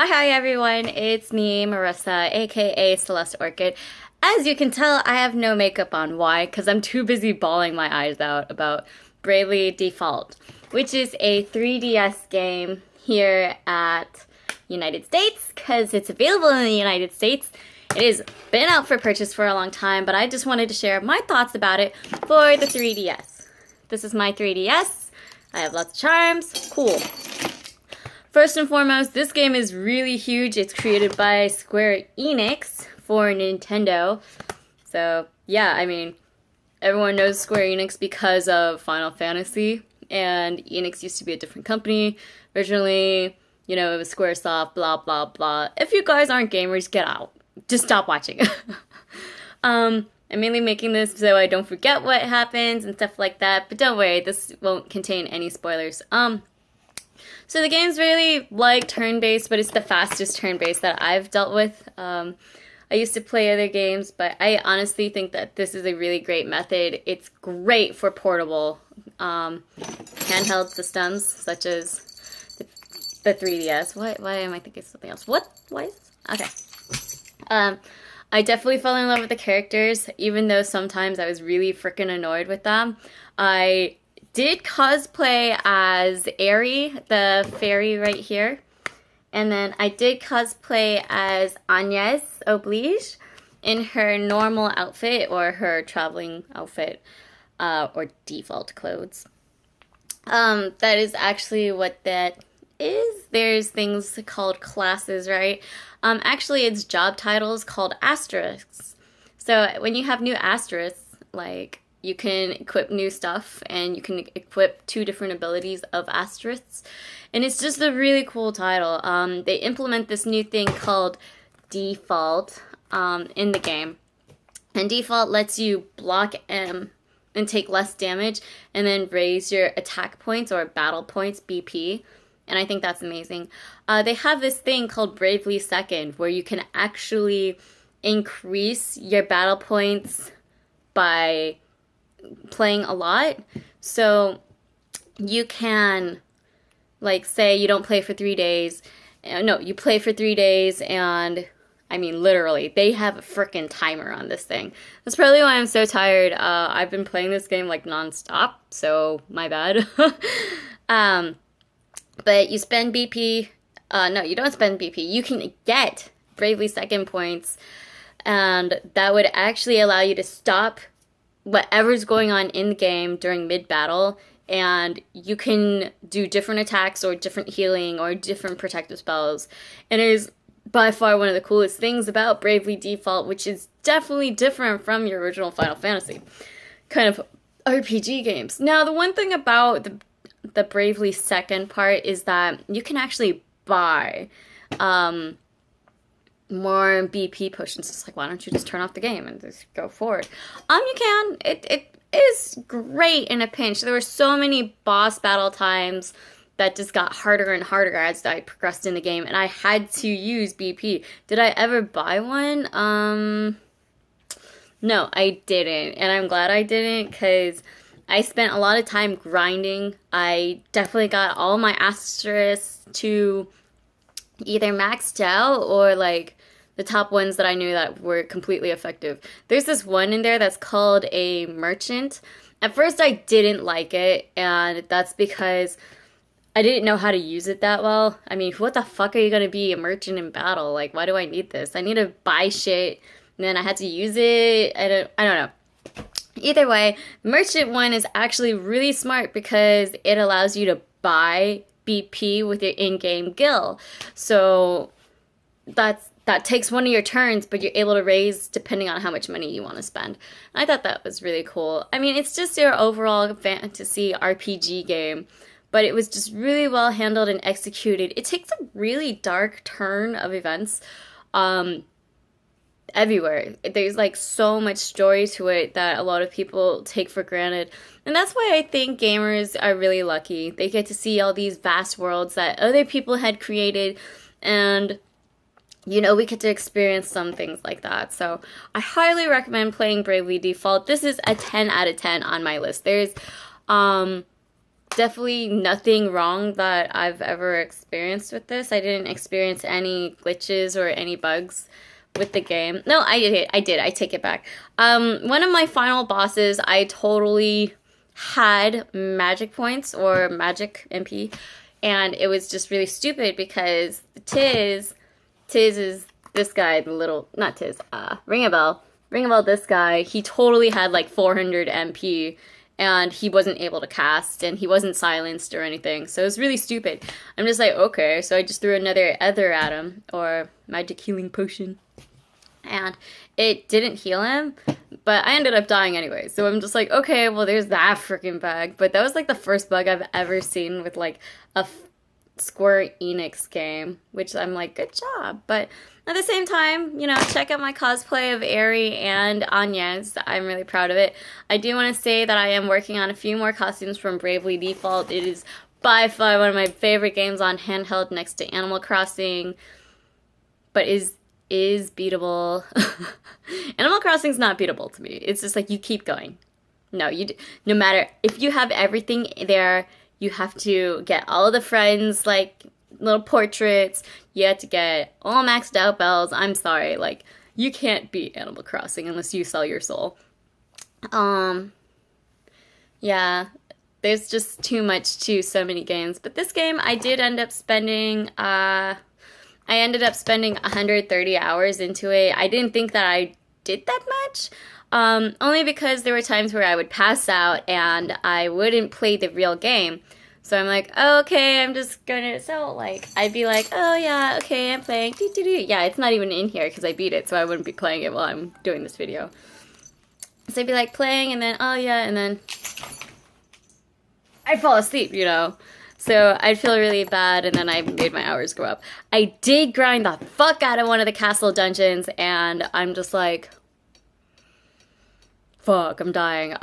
Hi everyone, it's me, Marissa, aka Celeste Orchid. As you can tell, I have no makeup on. Why? Because I'm too busy bawling my eyes out about Bravely Default, which is a 3DS game here at United States, because it's available in the United States. It has been out for purchase for a long time, but I just wanted to share my thoughts about it for the 3DS. This is my 3DS. I have lots of charms. Cool. First and foremost, this game is really huge. It's created by Square Enix for Nintendo. So, yeah, I mean, everyone knows Square Enix because of Final Fantasy. And Enix used to be a different company. Originally, it was Squaresoft, blah, blah, blah. If you guys aren't gamers, get out. Just stop watching. I'm mainly making this so I don't forget what happens and stuff like that. But don't worry, this won't contain any spoilers. So the game's really like turn-based, but it's the fastest turn-based that I've dealt with. I used to play other games, but I honestly think that this is a really great method. It's great for portable handheld systems, such as the 3DS. Why am I thinking something else? What? Why? Okay. I definitely fell in love with the characters, even though sometimes I was really freaking annoyed with them. I did cosplay as Aerie, the fairy right here. And then I did cosplay as Agnès Oblige in her normal outfit or her traveling outfit or default clothes. That is actually what that is. There's things called classes, right? Actually, it's job titles called asterisks. So when you have new asterisks, like you can equip new stuff and you can equip 2 different abilities of asterisks. And it's just a really cool title. They implement this new thing called Default in the game. And Default lets you block M and take less damage and then raise your attack points or battle points, BP. And I think that's amazing. They have this thing called Bravely Second where you can actually increase your battle points by playing a lot. So you can, like, say you don't play for 3 days. No, you play for 3 days and, I mean, literally, they have a freaking timer on this thing. That's probably why I'm so tired. I've been playing this game, like, nonstop, so my bad. But you spend BP. No, you don't spend BP. You can get Bravely Second points, and that would actually allow you to stop whatever's going on in the game during mid-battle, and you can do different attacks or different healing or different protective spells. And it is by far one of the coolest things about Bravely Default, which is definitely different from your original Final Fantasy kind of RPG games. Now, the one thing about the Bravely Second part is that you can actually buy more BP potions. It's like, why don't you just turn off the game and just go forward? You can. It is great in a pinch. There were so many boss battle times that just got harder and harder as I progressed in the game, and I had to use BP. Did I ever buy one? No, I didn't, and I'm glad I didn't, because I spent a lot of time grinding. I definitely got all my asterisks to either maxed out or like the top ones that I knew that were completely effective. There's this one in there that's called a merchant. At first I didn't like it, and that's because I didn't know how to use it that well. I mean, what the fuck are you gonna be a merchant in battle? Like, why do I need this? I need to buy shit, and then I had to use it. I don't know. Either way, the merchant one is actually really smart because it allows you to buy BP with your in-game gil. So that takes one of your turns, but you're able to raise depending on how much money you want to spend. I thought that was really cool. I mean, it's just your overall fantasy RPG game, but it was just really well handled and executed. It takes a really dark turn of events everywhere. There's like so much story to it that a lot of people take for granted. And that's why I think gamers are really lucky. They get to see all these vast worlds that other people had created, and we get to experience some things like that. So I highly recommend playing Bravely Default. This is a 10 out of 10 on my list. There's definitely nothing wrong that I've ever experienced with this. I didn't experience any glitches or any bugs with the game. No, I did. I take it back. One of my final bosses, I totally had magic points or magic MP, and it was just really stupid because Tiz is this guy, the little, not Tiz, Ringabel, this guy, he totally had like 400 MP, and he wasn't able to cast, and he wasn't silenced or anything, so it was really stupid. I'm just like, okay, so I just threw another Ether at him, or magic healing potion, and it didn't heal him, but I ended up dying anyway, so I'm just like, okay, well, there's that freaking bug. But that was like the first bug I've ever seen with like a Square Enix game, which I'm like, good job. But at the same time, you know, check out my cosplay of Aerie and Agnes. I'm really proud of it. I do want to say that I am working on a few more costumes from Bravely Default. It is by far one of my favorite games on handheld next to Animal Crossing, but is beatable. Animal Crossing's not beatable to me. It's just like you keep going. No matter if you have everything there, you have to get all the friends, like, little portraits. You have to get all maxed out bells. I'm sorry, like, you can't beat Animal Crossing unless you sell your soul. Yeah, there's just too much to so many games. But this game, I did end up spending, 130 hours into it. I didn't think that I did that much. Only because there were times where I would pass out and I wouldn't play the real game. So I'm like, oh, okay, I'm just gonna, so like, I'd be like, oh yeah, okay, I'm playing, yeah, it's not even in here because I beat it, so I wouldn't be playing it while I'm doing this video. So I'd be like playing, and then, oh yeah, and then I'd fall asleep, you know? So I'd feel really bad, and then I made my hours go up. I did grind the fuck out of one of the castle dungeons, and I'm just like, fuck, I'm dying.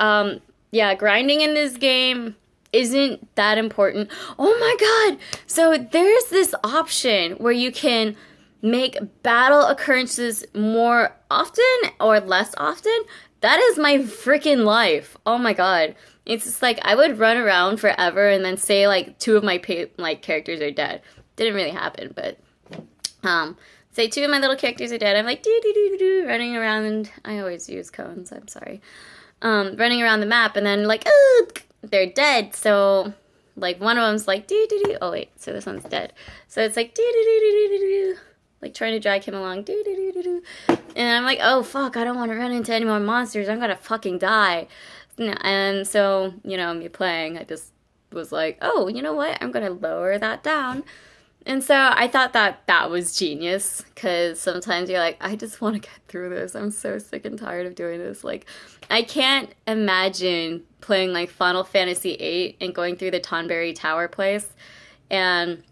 Yeah, grinding in this game isn't that important. Oh my god! So there's this option where you can make battle occurrences more often or less often. That is my freaking life. Oh my god. It's just like I would run around forever and then say like two of my characters are dead. Didn't really happen, but say two of my little characters are dead. I'm like running around, and I always use cones. I'm sorry. Running around the map, and then like they're dead. So like one of them's like oh wait, so this one's dead. So it's like like trying to drag him along and I'm like, oh fuck, I don't want to run into any more monsters. I'm gonna fucking die. And so, you know, me playing, I just was like, oh, you know what? I'm gonna lower that down. And so I thought that that was genius, because sometimes you're like, I just want to get through this. I'm so sick and tired of doing this. Like, I can't imagine playing like Final Fantasy VIII and going through the Tonberry Tower place and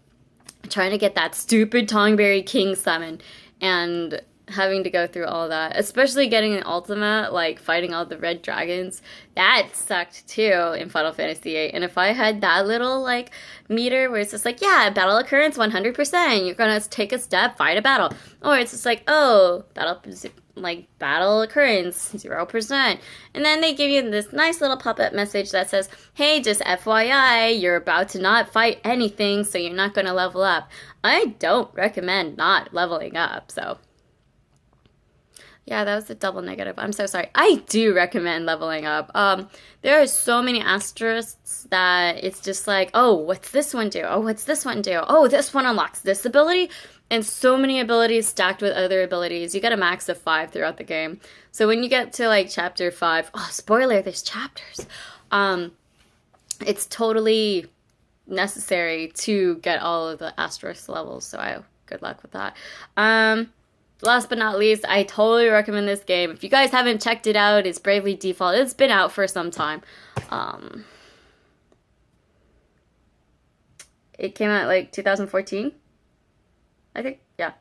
trying to get that stupid Tonberry King summon and having to go through all that, especially getting an ultimate, like fighting all the red dragons. That sucked too in Final Fantasy VIII. And if I had that little like meter where it's just like, yeah, battle occurrence 100%, you're gonna take a step, fight a battle, or it's just like, oh, battle occurrence 0%, and then they give you this nice little pop-up message that says, hey, just FYI, you're about to not fight anything, so you're not gonna level up. I don't recommend not leveling up, so yeah, that was a double negative. I'm so sorry. I do recommend leveling up. There are so many asterisks that it's just like, oh, what's this one do? Oh, what's this one do? Oh, this one unlocks this ability. And so many abilities stacked with other abilities. You get a max of 5 throughout the game. So when you get to like chapter 5, oh, spoiler, there's chapters. It's totally necessary to get all of the asterisk levels. So good luck with that. Last but not least, I totally recommend this game. If you guys haven't checked it out, it's Bravely Default. It's been out for some time. It came out like 2014, I think. Yeah.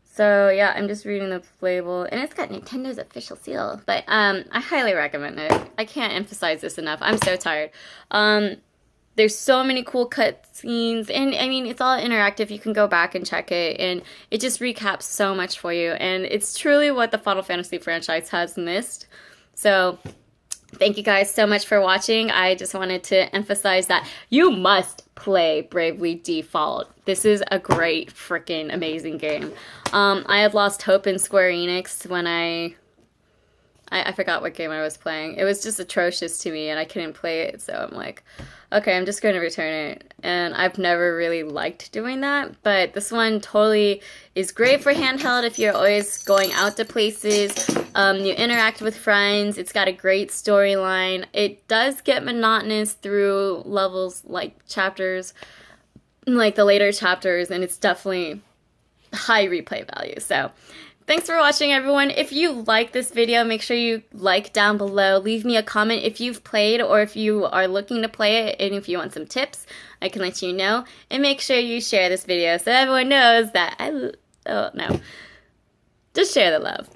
So yeah, I'm just reading the label, and it's got Nintendo's official seal. But I highly recommend it. I can't emphasize this enough. I'm so tired. There's so many cool cutscenes, and I mean, it's all interactive. You can go back and check it, and it just recaps so much for you. And it's truly what the Final Fantasy franchise has missed. So Thank you guys so much for watching. I just wanted to emphasize that you must play Bravely Default. This is a great, freaking amazing game. I had lost hope in Square Enix when I forgot what game I was playing. It was just atrocious to me and I couldn't play it, so I'm like, okay, I'm just going to return it. And I've never really liked doing that, but this one totally is great for handheld if you're always going out to places. You interact with friends. It's got a great storyline. It does get monotonous through levels, like chapters, like the later chapters, and it's definitely high replay value. So thanks for watching, everyone. If you like this video, make sure you like down below. Leave me a comment if you've played or if you are looking to play it, and if you want some tips, I can let you know. And make sure you share this video so everyone knows that just share the love.